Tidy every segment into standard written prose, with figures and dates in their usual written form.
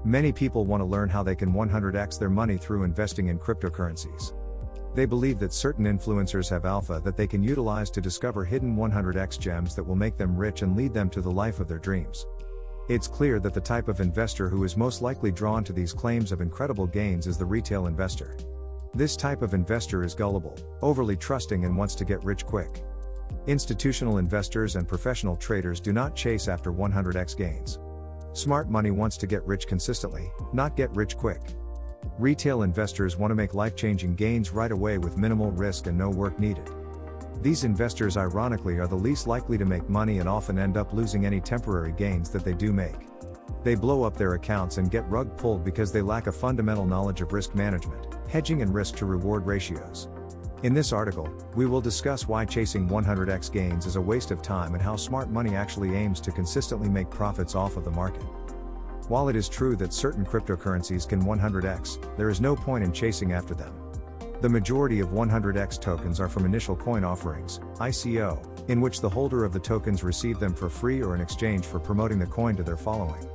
Many people want to learn how they can 100x their money through investing in cryptocurrencies. They believe that certain influencers have alpha that they can utilize to discover hidden 100x gems that will make them rich and lead them to the life of their dreams. It's clear that the type of investor who is most likely drawn to these claims of incredible gains is the retail investor. This type of investor is gullible, overly trusting, and wants to get rich quick. Institutional investors and professional traders do not chase after 100x gains. Smart money wants to get rich consistently, not get rich quick. Retail investors want to make life-changing gains right away with minimal risk and no work needed. These investors ironically are the least likely to make money and often end up losing any temporary gains that they do make. They blow up their accounts and get rug pulled because they lack a fundamental knowledge of risk management, hedging, and risk to reward ratios. In this article, we will discuss why chasing 100x gains is a waste of time and how smart money actually aims to consistently make profits off of the market. While it is true that certain cryptocurrencies can 100x, there is no point in chasing after them. The majority of 100x tokens are from initial coin offerings, ICO, in which the holder of the tokens receive them for free or in exchange for promoting the coin to their following.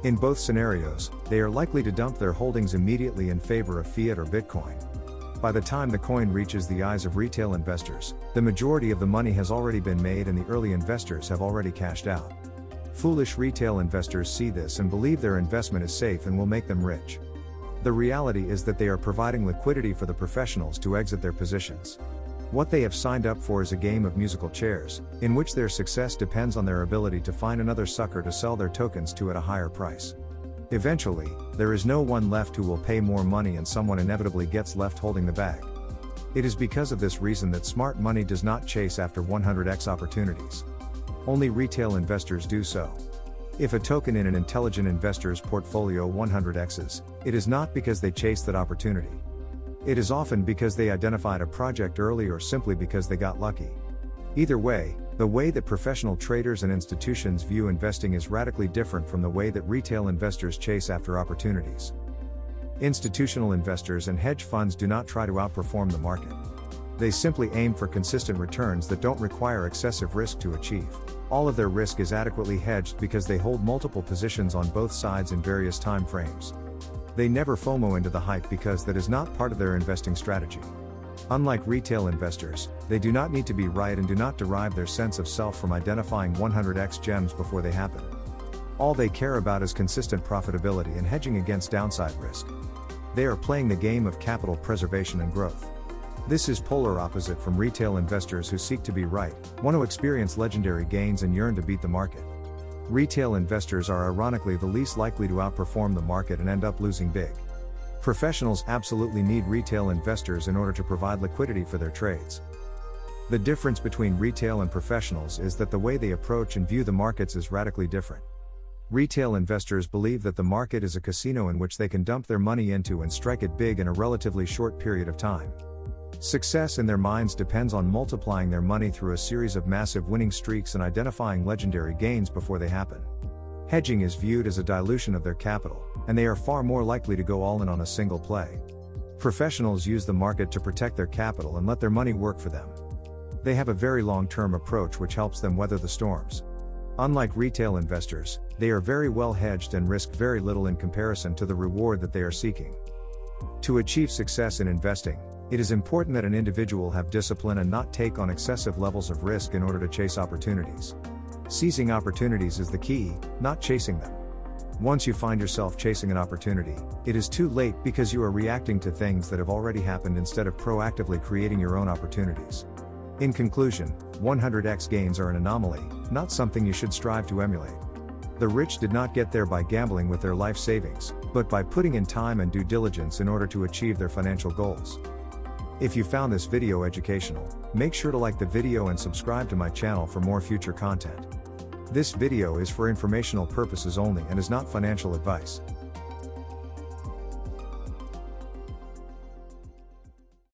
In both scenarios, they are likely to dump their holdings immediately in favor of fiat or Bitcoin. By the time the coin reaches the eyes of retail investors, the majority of the money has already been made and the early investors have already cashed out. Foolish retail investors see this and believe their investment is safe and will make them rich. The reality is that they are providing liquidity for the professionals to exit their positions. What they have signed up for is a game of musical chairs, in which their success depends on their ability to find another sucker to sell their tokens to at a higher price. Eventually, there is no one left who will pay more money and someone inevitably gets left holding the bag. It is because of this reason that smart money does not chase after 100x opportunities. Only retail investors do so. If a token in an intelligent investor's portfolio 100x's, it is not because they chased that opportunity. It is often because they identified a project early or simply because they got lucky. Either way, the way that professional traders and institutions view investing is radically different from the way that retail investors chase after opportunities. Institutional investors and hedge funds do not try to outperform the market. They simply aim for consistent returns that don't require excessive risk to achieve. All of their risk is adequately hedged because they hold multiple positions on both sides in various time frames. They never FOMO into the hype because that is not part of their investing strategy. Unlike retail investors, they do not need to be right and do not derive their sense of self from identifying 100x gems before they happen. All they care about is consistent profitability and hedging against downside risk. They are playing the game of capital preservation and growth. This is polar opposite from retail investors who seek to be right, want to experience legendary gains and yearn to beat the market. Retail investors are ironically the least likely to outperform the market and end up losing big. Professionals absolutely need retail investors in order to provide liquidity for their trades. The difference between retail and professionals is that the way they approach and view the markets is radically different. Retail investors believe that the market is a casino in which they can dump their money into and strike it big in a relatively short period of time. Success in their minds depends on multiplying their money through a series of massive winning streaks and identifying legendary gains before they happen. Hedging is viewed as a dilution of their capital, and they are far more likely to go all in on a single play. Professionals use the market to protect their capital and let their money work for them. They have a very long-term approach which helps them weather the storms. Unlike retail investors, they are very well hedged and risk very little in comparison to the reward that they are seeking. To achieve success in investing, it is important that an individual have discipline and not take on excessive levels of risk in order to chase opportunities. Seizing opportunities is the key, not chasing them. Once you find yourself chasing an opportunity, it is too late because you are reacting to things that have already happened instead of proactively creating your own opportunities. In conclusion, 100x gains are an anomaly, not something you should strive to emulate. The rich did not get there by gambling with their life savings, but by putting in time and due diligence in order to achieve their financial goals. If you found this video educational, make sure to like the video and subscribe to my channel for more future content. This video is for informational purposes only and is not financial advice.